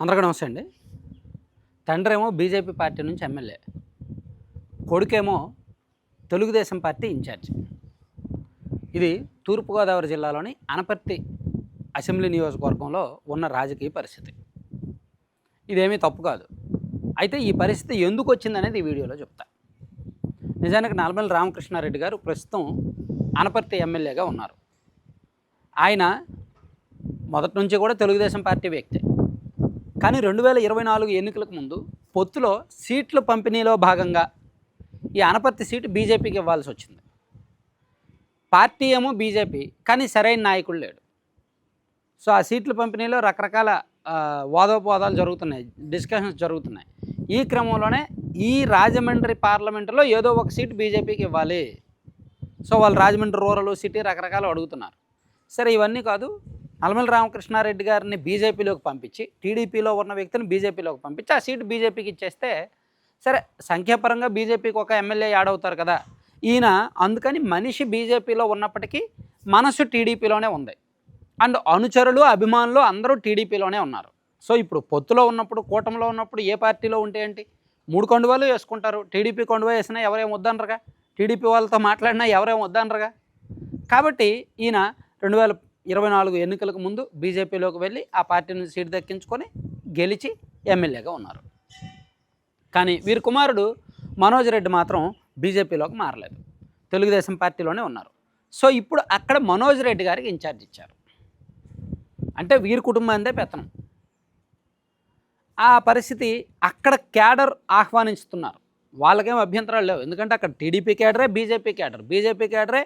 అందరికీ నమస్తే అండి. తండ్రేమో బీజేపీ పార్టీ నుంచి ఎమ్మెల్యే, కొడుకేమో తెలుగుదేశం పార్టీ ఇన్ఛార్జ్. ఇది తూర్పుగోదావరి జిల్లాలోని అనపర్తి అసెంబ్లీ నియోజకవర్గంలో ఉన్న రాజకీయ పరిస్థితి. ఇదేమీ తప్పు కాదు. అయితే ఈ పరిస్థితి ఎందుకు వచ్చిందనేది ఈ వీడియోలో చెప్తా. నిజానికి నల్లమల్లి రామకృష్ణారెడ్డి గారు ప్రస్తుతం అనపర్తి ఎమ్మెల్యేగా ఉన్నారు. ఆయన మొదటి నుంచి కూడా తెలుగుదేశం పార్టీ వ్యక్తే. కానీ 2024 ఎన్నికలకు ముందు పొత్తులో సీట్ల పంపిణీలో భాగంగా ఈ అనపర్తి సీటు బీజేపీకి ఇవ్వాల్సి వచ్చింది. పార్టీ ఏమో బీజేపీ, కానీ సరైన నాయకుడు లేడు. సో ఆ సీట్ల పంపిణీలో రకరకాల వాదోపవాదాలు జరుగుతున్నాయి, డిస్కషన్స్ జరుగుతున్నాయి. ఈ క్రమంలోనే ఈ రాజమండ్రి పార్లమెంటులో ఏదో ఒక సీటు బీజేపీకి ఇవ్వాలి. సో వాళ్ళు రాజమండ్రి రూరల్, సిటీ రకరకాలు అడుగుతున్నారు. సరే ఇవన్నీ కాదు, నల్లమల్లి రామకృష్ణారెడ్డి గారిని బీజేపీలోకి పంపించి, టీడీపీలో ఉన్న వ్యక్తిని బీజేపీలోకి పంపించి ఆ సీటు బీజేపీకి ఇచ్చేస్తే సరే సంఖ్యాపరంగా బీజేపీకి ఒక ఎమ్మెల్యే యాడ్ అవుతారు కదా. ఈయన అందుకని మనిషి బీజేపీలో ఉన్నప్పటికీ మనసు టీడీపీలోనే ఉంది. అండ్ అనుచరులు, అభిమానులు అందరూ టీడీపీలోనే ఉన్నారు. సో ఇప్పుడు పొత్తులో ఉన్నప్పుడు, కూటమిలో ఉన్నప్పుడు ఏ పార్టీలో ఉంటే ఏంటి, 3 కండువాలు వేసుకుంటారు. టీడీపీ కండువా వేసినా ఎవరేం వద్దనరుగా, టీడీపీ వాళ్ళతో మాట్లాడినా ఎవరేం వద్దనరుగా. కాబట్టి ఈయన 2024 ఎన్నికలకు ముందు బీజేపీలోకి వెళ్ళి ఆ పార్టీ నుంచి సీటు దక్కించుకొని గెలిచి ఎమ్మెల్యేగా ఉన్నారు. కానీ వీరి కుమారుడు మనోజ్ రెడ్డి మాత్రం బీజేపీలోకి మారలేదు, తెలుగుదేశం పార్టీలోనే ఉన్నారు. సో ఇప్పుడు అక్కడ మనోజ్ రెడ్డి గారికి ఇన్ఛార్జ్ ఇచ్చారు. అంటే వీరి కుటుంబాందే పెత్తనం. ఆ పరిస్థితి అక్కడ క్యాడర్ ఆహ్వానిస్తున్నారు. వాళ్ళకేం అభ్యంతరాలు లేవు, ఎందుకంటే అక్కడ టీడీపీ క్యాడరే, బీజేపీ క్యాడరే,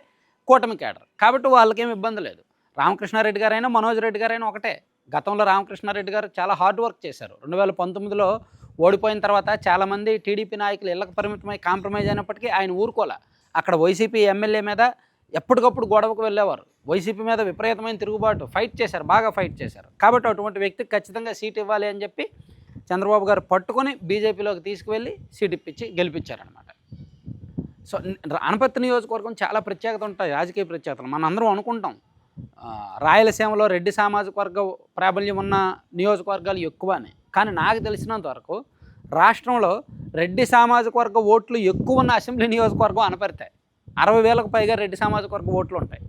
కూటమి క్యాడర్. కాబట్టి వాళ్ళకేం ఇబ్బంది లేదు. రామకృష్ణారెడ్డి గారైనా మనోజ్ రెడ్డి గారైనా ఒకటే. గతంలో రామకృష్ణారెడ్డి గారు చాలా హార్డ్ వర్క్ చేశారు. 2019లో ఓడిపోయిన తర్వాత చాలామంది టీడీపీ నాయకులు ఇళ్లకు పరిమితమై కాంప్రమైజ్ అయినప్పటికీ ఆయన ఊరుకోలే. అక్కడ వైసీపీ ఎమ్మెల్యే మీద ఎప్పటికప్పుడు గొడవకు వెళ్ళేవారు. వైసీపీ మీద విపరీతమైన తిరుగుబాటు ఫైట్ చేశారు, బాగా ఫైట్ చేశారు. కాబట్టి అటువంటి వ్యక్తికి ఖచ్చితంగా సీట్ ఇవ్వాలి అని చెప్పి చంద్రబాబు గారు పట్టుకొని బీజేపీలోకి తీసుకువెళ్ళి సీట్ ఇప్పించి గెలిపించారనమాట. సో అనపర్తి నియోజకవర్గం చాలా ప్రత్యేకత ఉంటాయి, రాజకీయ ప్రత్యేకతలు. మనం అందరం అనుకుంటాం రాయలసీమలో రెడ్డి సామాజిక వర్గ ప్రాబల్యం ఉన్న నియోజకవర్గాలు ఎక్కువ అని. కానీ నాకు తెలిసినంత వరకు రాష్ట్రంలో రెడ్డి సామాజిక వర్గ ఓట్లు ఎక్కువ ఉన్న అసెంబ్లీ నియోజకవర్గం అనపర్తి. 60,000కు పైగా రెడ్డి సామాజిక వర్గ ఓట్లు ఉంటాయి.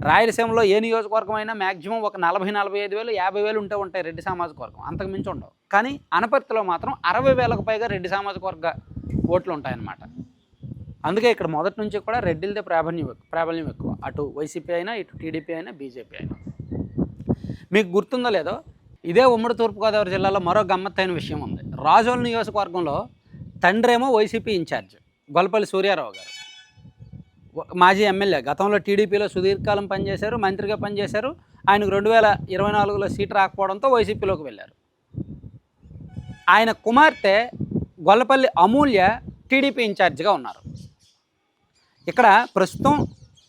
రాయలసీమలో ఏ నియోజకవర్గం అయినా మ్యాక్సిమం ఒక 40,000-45,000, 50,000 ఉంటాయి రెడ్డి సామాజిక వర్గం, అంతకు మించి ఉండవు. కానీ అనపర్తిలో మాత్రం 60,000కు పైగా రెడ్డి సామాజిక వర్గ ఓట్లు ఉంటాయన్నమాట. అందుకే ఇక్కడ మొదటి నుంచి కూడా రెడ్డిలదే ప్రాబల్యం ఎక్కువ, అటు వైసీపీ అయినా, ఇటు టీడీపీ అయినా, బీజేపీ అయినా. మీకు గుర్తుందో లేదో, ఇదే ఉమ్మడి తూర్పుగోదావరి జిల్లాలో మరో గమ్మత్తైన విషయం ఉంది. రాజోల్ నియోజకవర్గంలో తండ్రేమో వైసీపీ ఇన్ఛార్జ్ గొల్లపల్లి సూర్యారావు గారు, మాజీ ఎమ్మెల్యే. గతంలో టీడీపీలో సుదీర్ఘకాలం పనిచేశారు, మంత్రిగా పనిచేశారు. ఆయనకు 2024లో సీటు రాకపోవడంతో వైసీపీలోకి వెళ్ళారు. ఆయన కుమార్తె గొల్లపల్లి అమూల్య టీడీపీ ఇన్ఛార్జిగా ఉన్నారు. ఇక్కడ ప్రస్తుతం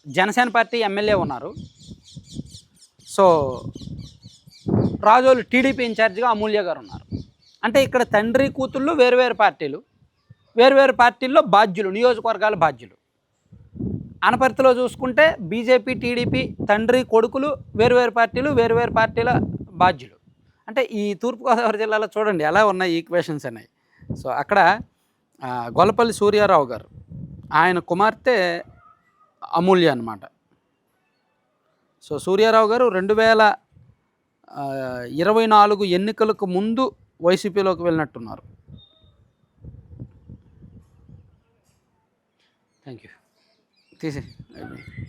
జనసేన పార్టీ ఎమ్మెల్యే ఉన్నారు. సో రాజోలు టీడీపీ ఇన్ఛార్జిగా అమూల్య గారు ఉన్నారు. అంటే ఇక్కడ తండ్రి కూతుళ్ళు వేరువేరు పార్టీలు, వేరువేరు పార్టీల్లో బాధ్యులు, నియోజకవర్గాల బాధ్యులు. అనపర్తిలో చూసుకుంటే బీజేపీ, టీడీపీ తండ్రి కొడుకులు వేరువేరు పార్టీలు, వేరువేరు పార్టీల బాధ్యులు. అంటే ఈ తూర్పుగోదావరి జిల్లాలో చూడండి ఎలా ఉన్నాయి ఈక్వేషన్స్ అనేవి. సో అక్కడ గొల్లపల్లి సూర్యారావు గారు, ఆయన కుమార్తె అమూల్య అన్నమాట. సో సూర్యారావు గారు 2024 ఎన్నికలకు ముందు వైసీపీలోకి వెళ్ళినట్టున్నారు. Thank you. తీసి